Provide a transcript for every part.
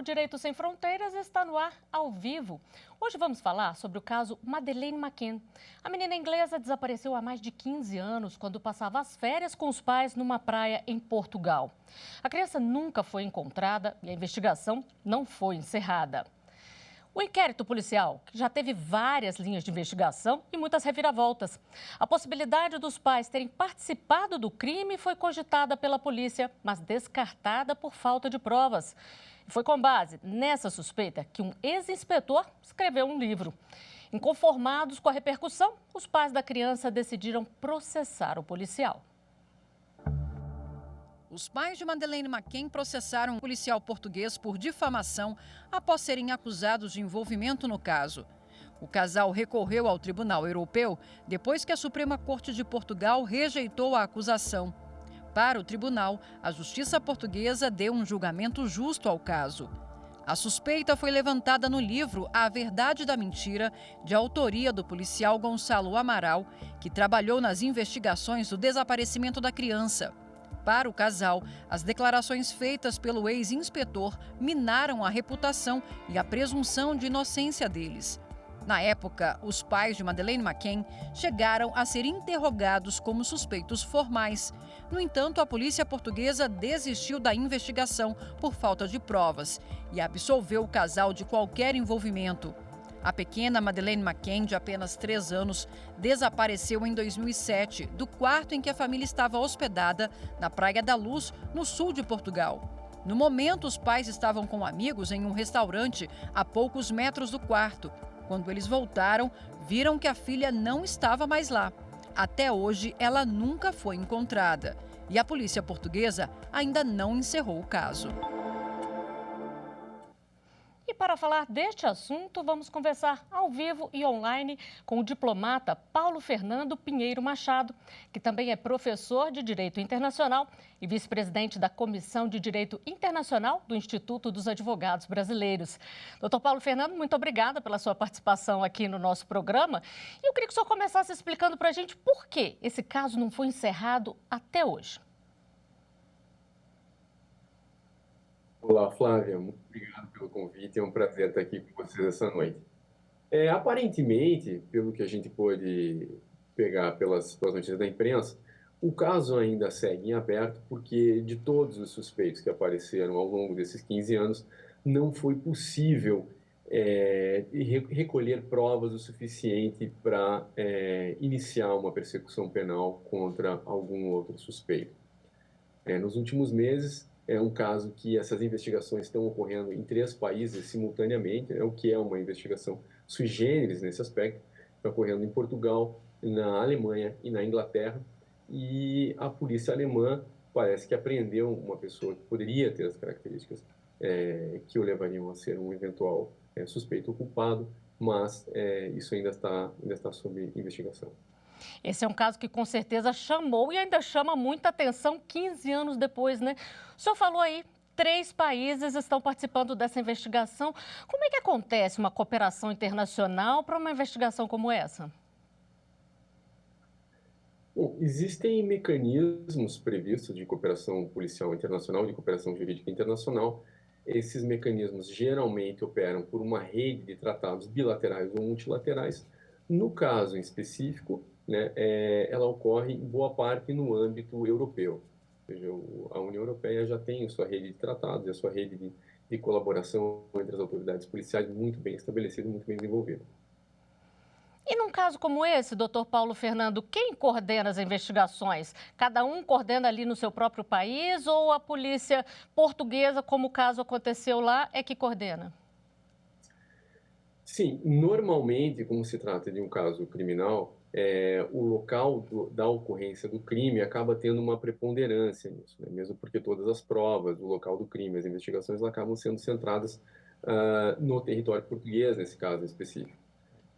O Direito Sem Fronteiras está no ar ao vivo. Hoje vamos falar sobre o caso Madeleine McCann. A menina inglesa desapareceu há mais de 15 anos quando passava as férias com os pais numa praia em Portugal. A criança nunca foi encontrada e a investigação não foi encerrada. O inquérito policial, que já teve várias linhas de investigação e muitas reviravoltas. A possibilidade dos pais terem participado do crime foi cogitada pela polícia, mas descartada por falta de provas. E foi com base nessa suspeita que um ex-inspetor escreveu um livro. Inconformados com a repercussão, os pais da criança decidiram processar o policial. Os pais de Madeleine McCann processaram um policial português por difamação após serem acusados de envolvimento no caso. O casal recorreu ao Tribunal Europeu depois que a Suprema Corte de Portugal rejeitou a acusação. Para o tribunal, a justiça portuguesa deu um julgamento justo ao caso. A suspeita foi levantada no livro A Verdade da Mentira, de autoria do policial Gonçalo Amaral, que trabalhou nas investigações do desaparecimento da criança. Para o casal, as declarações feitas pelo ex-inspetor minaram a reputação e a presunção de inocência deles. Na época, os pais de Madeleine McCann chegaram a ser interrogados como suspeitos formais. No entanto, a polícia portuguesa desistiu da investigação por falta de provas e absolveu o casal de qualquer envolvimento. A pequena Madeleine McCann, de apenas 3 anos, desapareceu em 2007 do quarto em que a família estava hospedada na Praia da Luz, no sul de Portugal. No momento, os pais estavam com amigos em um restaurante a poucos metros do quarto. Quando eles voltaram, viram que a filha não estava mais lá. Até hoje, ela nunca foi encontrada. E a polícia portuguesa ainda não encerrou o caso. E para falar deste assunto, vamos conversar ao vivo e online com o diplomata Paulo Fernando Pinheiro Machado, que também é professor de Direito Internacional e vice-presidente da Comissão de Direito Internacional do Instituto dos Advogados Brasileiros. Doutor Paulo Fernando, muito obrigada pela sua participação aqui no nosso programa. E eu queria que o senhor começasse explicando para a gente por que esse caso não foi encerrado até hoje. Olá, Flávia. Muito obrigado pelo convite. É um prazer estar aqui com vocês essa noite. Aparentemente, pelo que a gente pôde pegar pelas notícias da imprensa, o caso ainda segue em aberto porque de todos os suspeitos que apareceram ao longo desses 15 anos, não foi possível recolher provas o suficiente para iniciar uma persecução penal contra algum outro suspeito. Nos últimos meses, é um caso que essas investigações estão ocorrendo em 3 países simultaneamente, o que é uma investigação sui generis nesse aspecto, está ocorrendo em Portugal, na Alemanha e na Inglaterra, e a polícia alemã parece que apreendeu uma pessoa que poderia ter as características que o levariam a ser um eventual suspeito ou culpado, mas isso ainda está sob investigação. Esse é um caso que com certeza chamou e ainda chama muita atenção 15 anos depois, né? O senhor falou aí, 3 países estão participando dessa investigação. Como é que acontece uma cooperação internacional para uma investigação como essa? Bom, existem mecanismos previstos de cooperação policial internacional, de cooperação jurídica internacional. Esses mecanismos geralmente operam por uma rede de tratados bilaterais ou multilaterais. No caso em específico, ela ocorre em boa parte no âmbito europeu. Ou seja, a União Europeia já tem a sua rede de tratados, a sua rede de colaboração entre as autoridades policiais muito bem estabelecida, muito bem desenvolvida. E num caso como esse, doutor Paulo Fernando, quem coordena as investigações? Cada um coordena ali no seu próprio país ou a polícia portuguesa, como o caso aconteceu lá, é que coordena? Sim, normalmente, como se trata de um caso criminal, o local da ocorrência do crime acaba tendo uma preponderância nisso, mesmo porque todas as provas do local do crime, as investigações, elas acabam sendo centradas no território português, nesse caso específico.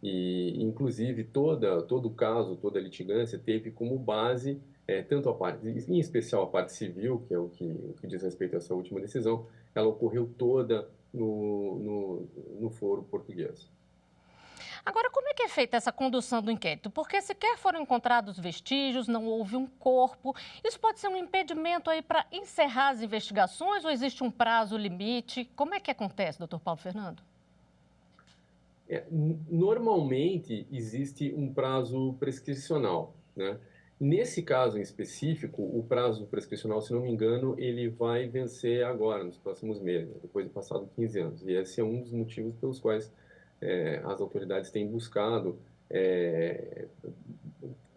E, inclusive, todo o caso, toda a litigância teve como base, tanto a parte, em especial a parte civil, que é o que diz respeito a essa última decisão, ela ocorreu toda no foro português. Agora, como é que que é feita essa condução do inquérito? Porque sequer foram encontrados vestígios, não houve um corpo. Isso pode ser um impedimento aí para encerrar as investigações ou existe um prazo limite? Como é que acontece, doutor Paulo Fernando? Normalmente existe um prazo prescricional, né? Nesse caso em específico, o prazo prescricional, se não me engano, ele vai vencer agora, nos próximos meses, depois de passado 15 anos. E esse é um dos motivos pelos quais as autoridades têm buscado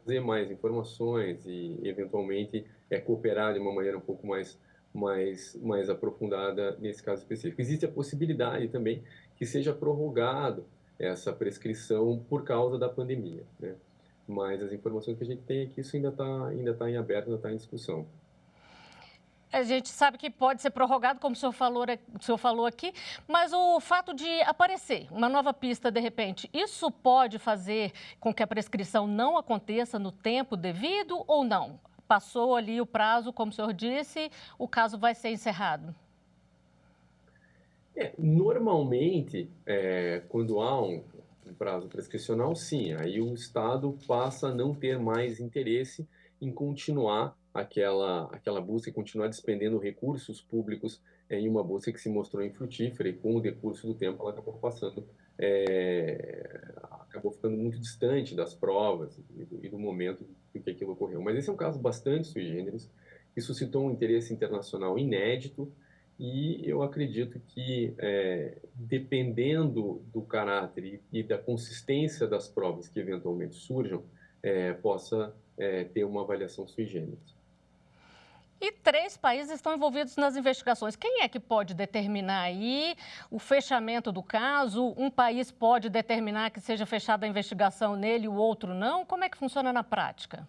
trazer mais informações e, eventualmente, cooperar de uma maneira um pouco mais aprofundada nesse caso específico. Existe a possibilidade também que seja prorrogado essa prescrição por causa da pandemia, né? Mas as informações que a gente tem é que isso ainda tá em aberto, ainda está em discussão. A gente sabe que pode ser prorrogado, como o senhor falou aqui, mas o fato de aparecer uma nova pista de repente, isso pode fazer com que a prescrição não aconteça no tempo devido ou não? Passou ali o prazo, como o senhor disse, o caso vai ser encerrado. Normalmente, quando há um prazo prescricional, sim, aí o Estado passa a não ter mais interesse em continuar aquela busca e continuar despendendo recursos públicos em uma busca que se mostrou infrutífera e com o decurso do tempo ela acabou ficando muito distante das provas e do momento em que aquilo ocorreu. Mas esse é um caso bastante sui generis, que suscitou um interesse internacional inédito. E eu acredito que, dependendo do caráter e da consistência das provas que eventualmente surjam, possa ter uma avaliação sui generis. E 3 países estão envolvidos nas investigações. Quem é que pode determinar aí o fechamento do caso? Um país pode determinar que seja fechada a investigação nele e o outro não? Como é que funciona na prática?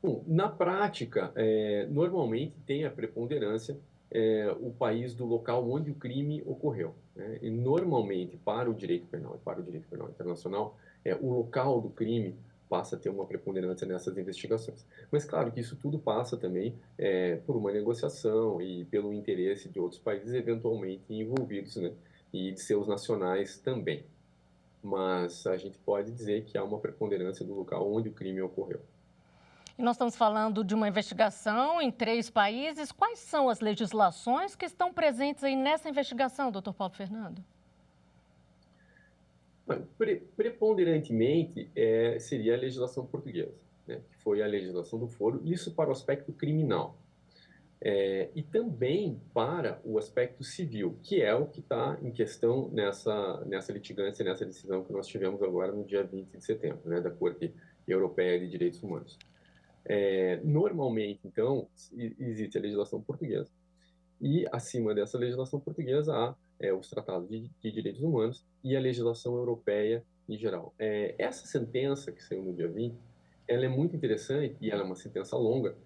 Bom, na prática, normalmente tem a preponderância o país do local onde o crime ocorreu, né? E normalmente, para o direito penal e para o direito penal internacional, o local do crime passa a ter uma preponderância nessas investigações. Mas claro que isso tudo passa também por uma negociação e pelo interesse de outros países eventualmente envolvidos, né? E de seus nacionais também. Mas a gente pode dizer que há uma preponderância do local onde o crime ocorreu. E nós estamos falando de uma investigação em 3 países. Quais são as legislações que estão presentes aí nessa investigação, doutor Paulo Fernando? Preponderantemente, seria a legislação portuguesa, né, que foi a legislação do foro, isso para o aspecto criminal. E também para o aspecto civil, que é o que está em questão nessa litigância, nessa decisão que nós tivemos agora no dia 20 de setembro, né, da Corte Europeia de Direitos Humanos. Normalmente, então, existe a legislação portuguesa e, acima dessa legislação portuguesa, há os tratados de direitos humanos e a legislação europeia em geral. Essa sentença que saiu no dia 20, ela é muito interessante e ela é uma sentença longa,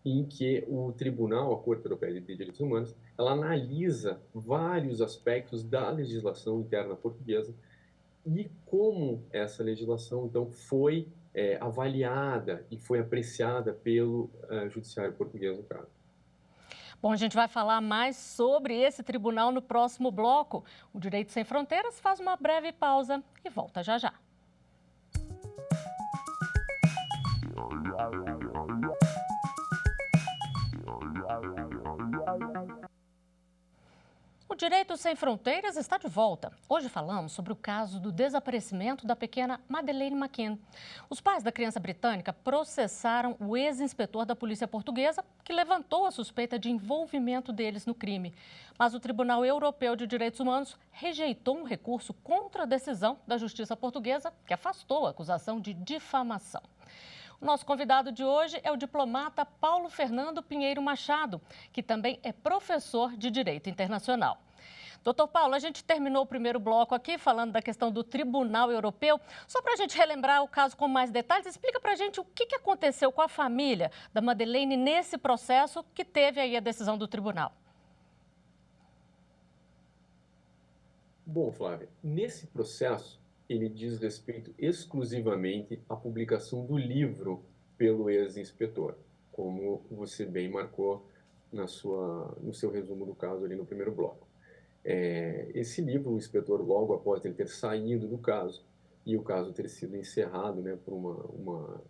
em que o Tribunal, a Corte Europeia de Direitos Humanos, ela analisa vários aspectos da legislação interna portuguesa e como essa legislação, então, foi avaliada e foi apreciada pelo Judiciário português no caso. Bom, a gente vai falar mais sobre esse tribunal no próximo bloco. O Direito Sem Fronteiras faz uma breve pausa e volta já já. O Direito Sem Fronteiras está de volta. Hoje falamos sobre o caso do desaparecimento da pequena Madeleine McCann. Os pais da criança britânica processaram o ex-inspetor da polícia portuguesa, que levantou a suspeita de envolvimento deles no crime. Mas o Tribunal Europeu de Direitos Humanos rejeitou um recurso contra a decisão da Justiça portuguesa, que afastou a acusação de difamação. O nosso convidado de hoje é o diplomata Paulo Fernando Pinheiro Machado, que também é professor de Direito Internacional. Doutor Paulo, a gente terminou o primeiro bloco aqui falando da questão do Tribunal Europeu. Só para a gente relembrar o caso com mais detalhes, explica para a gente o que aconteceu com a família da Madeleine nesse processo que teve aí a decisão do tribunal. Bom, Flávia, nesse processo, ele diz respeito exclusivamente à publicação do livro pelo ex-inspetor, como você bem marcou no seu resumo do caso ali no primeiro bloco. Esse livro, o inspetor, logo após ele ter saído do caso, e o caso ter sido encerrado, né, por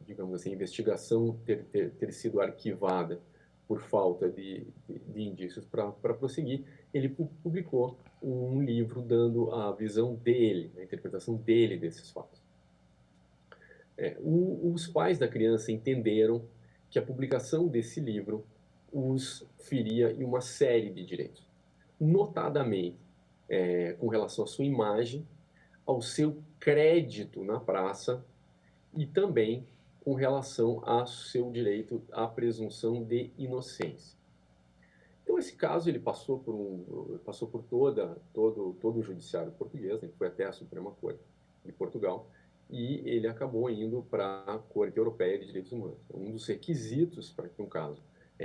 digamos assim, investigação ter sido arquivada por falta de indícios para prosseguir, ele publicou um livro dando a visão dele, a interpretação dele desses fatos. Os pais da criança entenderam que a publicação desse livro os feria em uma série de direitos, notadamente com relação à sua imagem, ao seu crédito na praça e também com relação ao seu direito à presunção de inocência. Então, esse caso ele passou por todo o judiciário português, ele foi até a Suprema Corte de Portugal, e ele acabou indo para a Corte Europeia de Direitos Humanos. Um dos requisitos para que um caso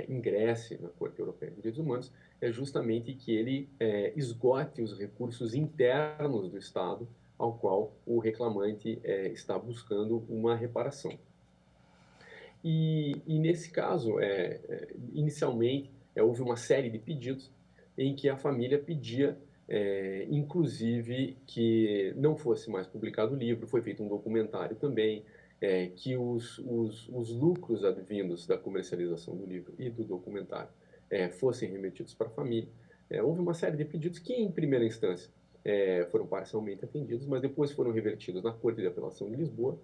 ingresse na Corte Europeia de Direitos Humanos é justamente que ele esgote os recursos internos do Estado ao qual o reclamante está buscando uma reparação. E nesse caso, inicialmente, houve uma série de pedidos em que a família pedia, inclusive, que não fosse mais publicado o livro, foi feito um documentário também, que os lucros advindos da comercialização do livro e do documentário fossem remetidos para a família. Houve uma série de pedidos que, em primeira instância, foram parcialmente atendidos, mas depois foram revertidos na Corte de Apelação de Lisboa,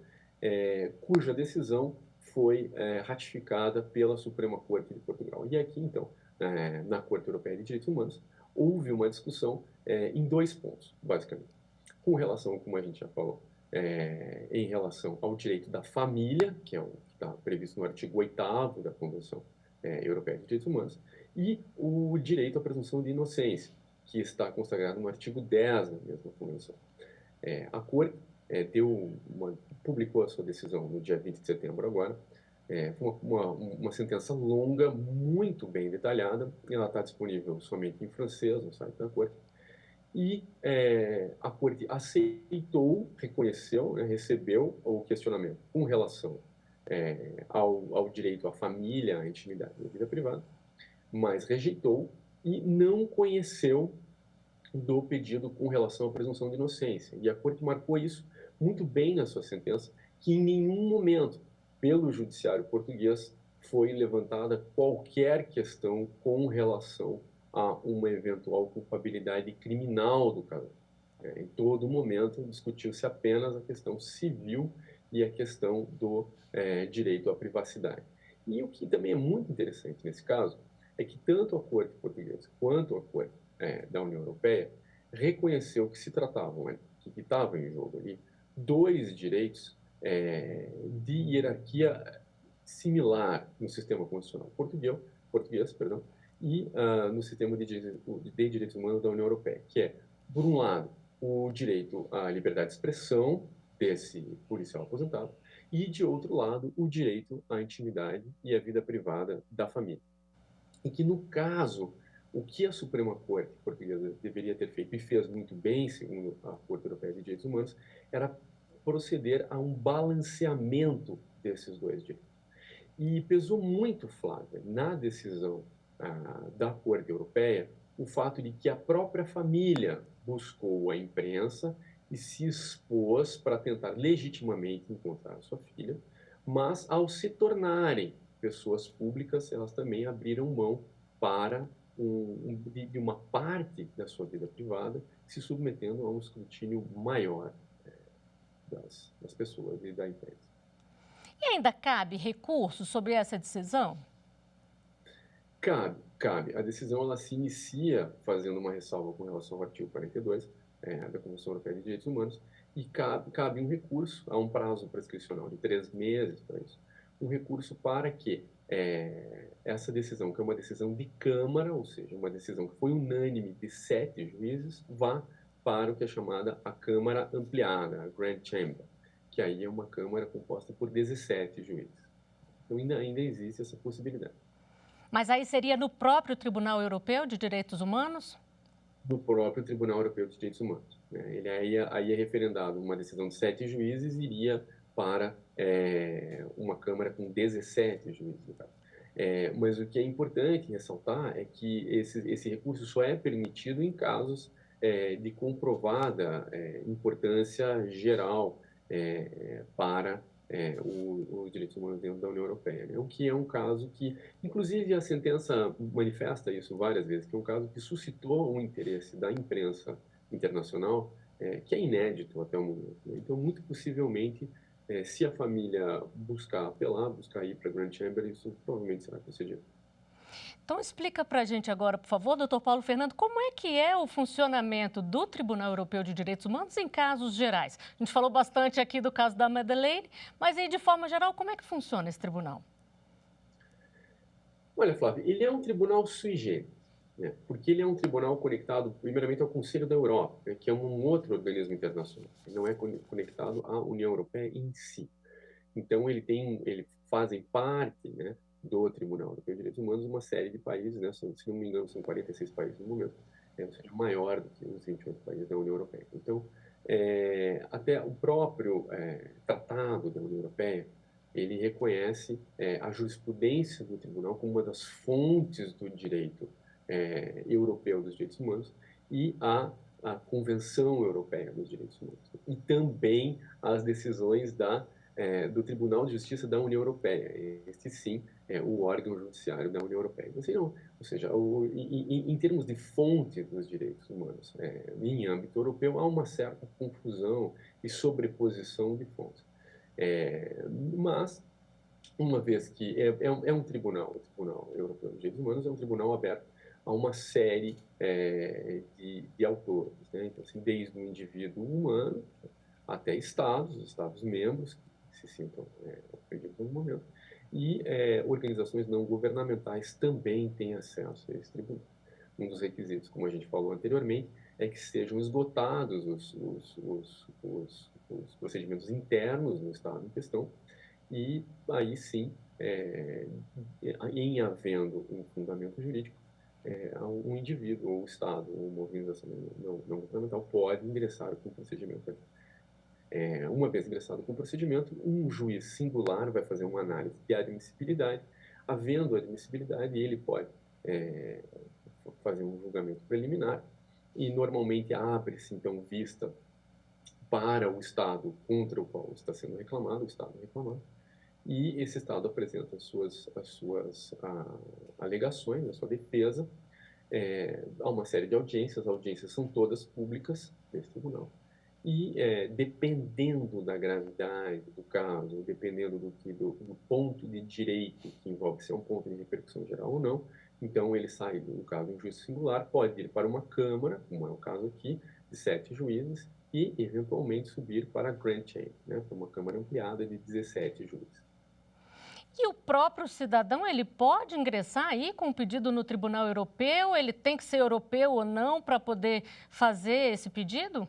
cuja decisão foi ratificada pela Suprema Corte de Portugal. E aqui, então, na Corte Europeia de Direitos Humanos, houve uma discussão em dois pontos, basicamente. Com relação, como a gente já falou, em relação ao direito da família, que é o que está previsto no artigo 8º da Convenção Europeia de Direitos Humanos, e o direito à presunção de inocência, que está consagrado no artigo 10 da mesma Convenção. A Corte publicou a sua decisão no dia 20 de setembro agora. Foi uma sentença longa, muito bem detalhada. Ela está disponível somente em francês no site da Corte. E a Corte aceitou, reconheceu, recebeu o questionamento com relação ao direito à família, à intimidade e à vida privada, mas rejeitou e não conheceu do pedido com relação à presunção de inocência. E a Corte marcou isso muito bem na sua sentença, que em nenhum momento, pelo judiciário português, foi levantada qualquer questão com relação a uma eventual culpabilidade criminal do casal. Em todo momento, discutiu-se apenas a questão civil e a questão do direito à privacidade. E o que também é muito interessante nesse caso é que tanto a Corte portuguesa quanto a Corte da União Europeia reconheceu que se tratavam, que estavam em jogo ali, dois direitos de hierarquia similar no sistema constitucional português, e no sistema de direitos humanos da União Europeia, que é, por um lado, o direito à liberdade de expressão desse policial aposentado e, de outro lado, o direito à intimidade e à vida privada da família. E que, no caso, o que a Suprema Corte portuguesa deveria ter feito, e fez muito bem, segundo a Corte Europeia de Direitos Humanos, era proceder a um balanceamento desses dois direitos. E pesou muito, Flávia, na decisão da Corte Europeia, o fato de que a própria família buscou a imprensa e se expôs para tentar legitimamente encontrar a sua filha, mas ao se tornarem pessoas públicas, elas também abriram mão para de uma parte da sua vida privada, se submetendo a um escrutínio maior das pessoas e da imprensa. E ainda cabe recurso sobre essa decisão? Cabe. A decisão ela se inicia fazendo uma ressalva com relação ao artigo 42 da Convenção Europeia de Direitos Humanos e cabe um recurso, há um prazo prescricional de 3 meses para isso, um recurso para que essa decisão, que é uma decisão de Câmara, ou seja, uma decisão que foi unânime de 7 juízes, vá para o que é chamada a Câmara Ampliada, a Grand Chamber, que aí é uma Câmara composta por 17 juízes. Então ainda existe essa possibilidade. Mas aí seria no próprio Tribunal Europeu de Direitos Humanos? No próprio Tribunal Europeu de Direitos Humanos. Ele aí é referendado, uma decisão de 7 juízes iria para uma Câmara com 17 juízes, no caso. Mas o que é importante ressaltar é que esse recurso só é permitido em casos de comprovada importância geral para os direitos humanos dentro da União Europeia, né? O que é um caso que, inclusive, a sentença manifesta isso várias vezes, que é um caso que suscitou um interesse da imprensa internacional, que é inédito até o momento, né? Então, muito possivelmente, se a família buscar apelar, buscar ir para a Grand Chamber, isso provavelmente será concedido. Então, explica para a gente agora, por favor, doutor Paulo Fernando, como é que é o funcionamento do Tribunal Europeu de Direitos Humanos em casos gerais? A gente falou bastante aqui do caso da Madeleine, mas aí, de forma geral, como é que funciona esse tribunal? Olha, Flávio, ele é um tribunal sui generis, né? Porque ele é um tribunal conectado, primeiramente, ao Conselho da Europa, né? Que é um outro organismo internacional. Ele não é conectado à União Europeia em si. Então, eles fazem parte, né, do Tribunal Europeu de Direitos Humanos uma série de países, né? Se não me engano, são 46 países no momento, ou seja, maior do que os 28 países da União Europeia. Então, até o próprio Tratado da União Europeia, ele reconhece a jurisprudência do tribunal como uma das fontes do direito europeu dos direitos humanos e a Convenção Europeia dos Direitos Humanos. E também as decisões do Tribunal de Justiça da União Europeia. Este, sim, é o órgão judiciário da União Europeia. Assim, não, ou seja, em termos de fonte dos direitos humanos, em âmbito europeu, há uma certa confusão e sobreposição de fontes. Mas, uma vez que um tribunal, o Tribunal Europeu de Direitos Humanos é um tribunal aberto a uma série de autores, né? Então, assim, desde o indivíduo humano até Estados-membros, que se sintam ofendidos no momento, e organizações não governamentais também têm acesso a esse tribunal. Um dos requisitos, como a gente falou anteriormente, é que sejam esgotados os procedimentos internos no Estado em questão, e aí sim, em havendo um fundamento jurídico, um indivíduo, ou o Estado, ou uma organização não governamental pode ingressar com o procedimento. Uma vez ingressado com o procedimento, um juiz singular vai fazer uma análise de admissibilidade. Havendo admissibilidade, ele pode fazer um julgamento preliminar e normalmente abre-se, então, vista para o Estado contra o qual está sendo reclamado, o Estado reclamado, e esse Estado apresenta as suas alegações, a sua defesa. Há uma série de audiências, as audiências são todas públicas nesse tribunal. E, dependendo da gravidade do caso, dependendo do ponto de direito que envolve, se é um ponto de repercussão geral ou não, então ele sai, no caso, um juiz singular, pode ir para uma Câmara, como é o caso aqui, de 7 juízes, e, eventualmente, subir para a Grand Chamber, né, para uma Câmara ampliada de 17 juízes. E o próprio cidadão, ele pode ingressar aí com um pedido no Tribunal Europeu? Ele tem que ser europeu ou não para poder fazer esse pedido?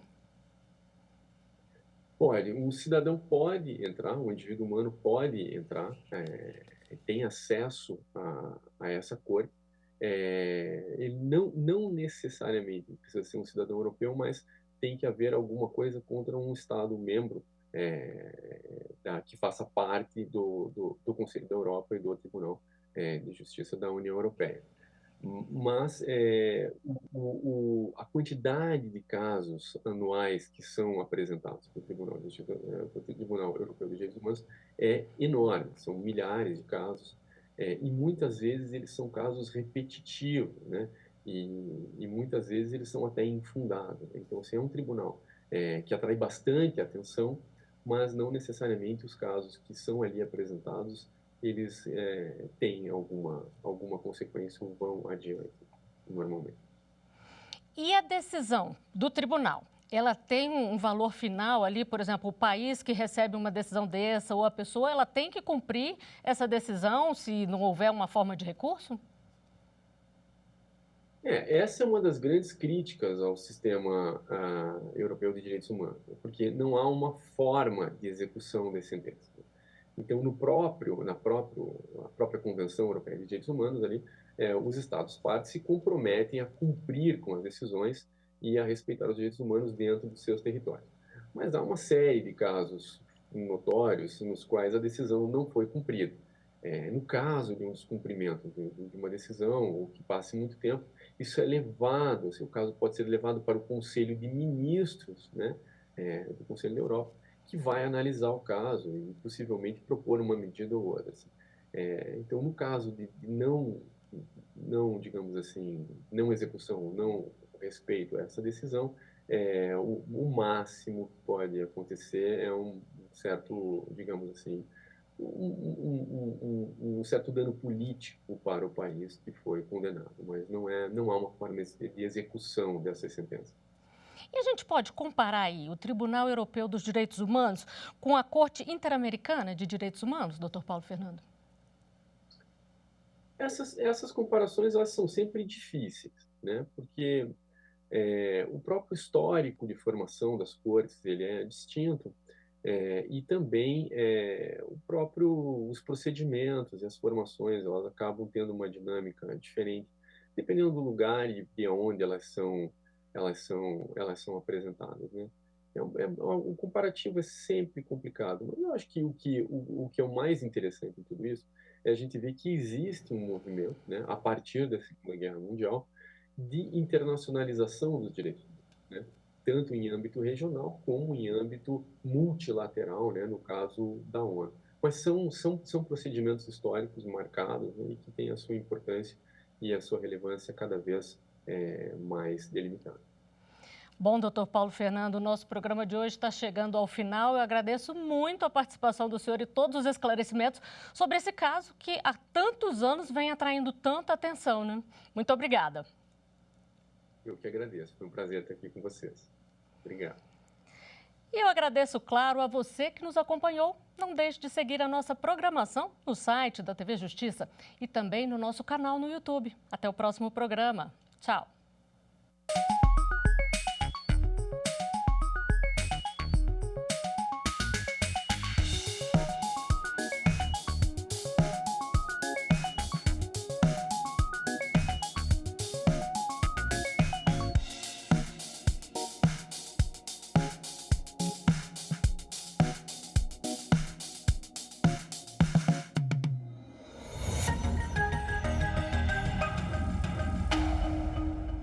Pode, um cidadão pode entrar, um indivíduo humano pode entrar, tem acesso a essa corte. Ele não necessariamente precisa ser um cidadão europeu, mas tem que haver alguma coisa contra um Estado-membro que faça parte do Conselho da Europa e do Tribunal de Justiça da União Europeia. Mas a quantidade de casos anuais que são apresentados para o Tribunal Europeu de Direitos Humanos é enorme, são milhares de casos, e muitas vezes eles são casos repetitivos, né? E muitas vezes eles são até infundados. Então, assim, é um tribunal que atrai bastante atenção, mas não necessariamente os casos que são ali apresentados eles têm alguma consequência ou vão adiante, normalmente. E a decisão do tribunal? Ela tem um valor final ali, por exemplo, o país que recebe uma decisão dessa ou a pessoa, ela tem que cumprir essa decisão se não houver uma forma de recurso? Essa é uma das grandes críticas ao sistema europeu de direitos humanos, porque não há uma forma de execução das sentenças. Então, na própria Convenção Europeia de Direitos Humanos, ali, os Estados-partes se comprometem a cumprir com as decisões e a respeitar os direitos humanos dentro dos seus territórios. Mas há uma série de casos notórios nos quais a decisão não foi cumprida. No caso de um descumprimento de uma decisão, ou que passe muito tempo, isso é levado, o caso pode ser levado para o Conselho de Ministros, né, do Conselho da Europa, que vai analisar o caso e possivelmente propor uma medida ou outra. Assim. Então, no caso de não, digamos assim, não execução, não respeito a essa decisão, o máximo que pode acontecer é um certo, digamos assim, um certo dano político para o país que foi condenado, mas não há uma forma de execução dessa sentença. E a gente pode comparar aí o Tribunal Europeu dos Direitos Humanos com a Corte Interamericana de Direitos Humanos, doutor Paulo Fernando? Essas comparações elas são sempre difíceis, né? Porque o próprio histórico de formação das cortes ele é distinto e também os procedimentos e as formações elas acabam tendo uma dinâmica diferente dependendo do lugar e de onde elas são apresentadas, né? O comparativo é sempre complicado, mas eu acho que o que é o mais interessante em tudo isso é a gente ver que existe um movimento, né, a partir da Segunda Guerra Mundial, de internacionalização dos direitos humanos, né? Tanto em âmbito regional como em âmbito multilateral, né, no caso da ONU. Mas são procedimentos históricos marcados, né, e que têm a sua importância e a sua relevância cada vez mais delimitada. Bom, doutor Paulo Fernando, o nosso programa de hoje está chegando ao final. Eu agradeço muito a participação do senhor e todos os esclarecimentos sobre esse caso que há tantos anos vem atraindo tanta atenção, né? Muito obrigada. Eu que agradeço. Foi um prazer estar aqui com vocês. Obrigado. E eu agradeço, claro, a você que nos acompanhou. Não deixe de seguir a nossa programação no site da TV Justiça e também no nosso canal no YouTube. Até o próximo programa. Tchau.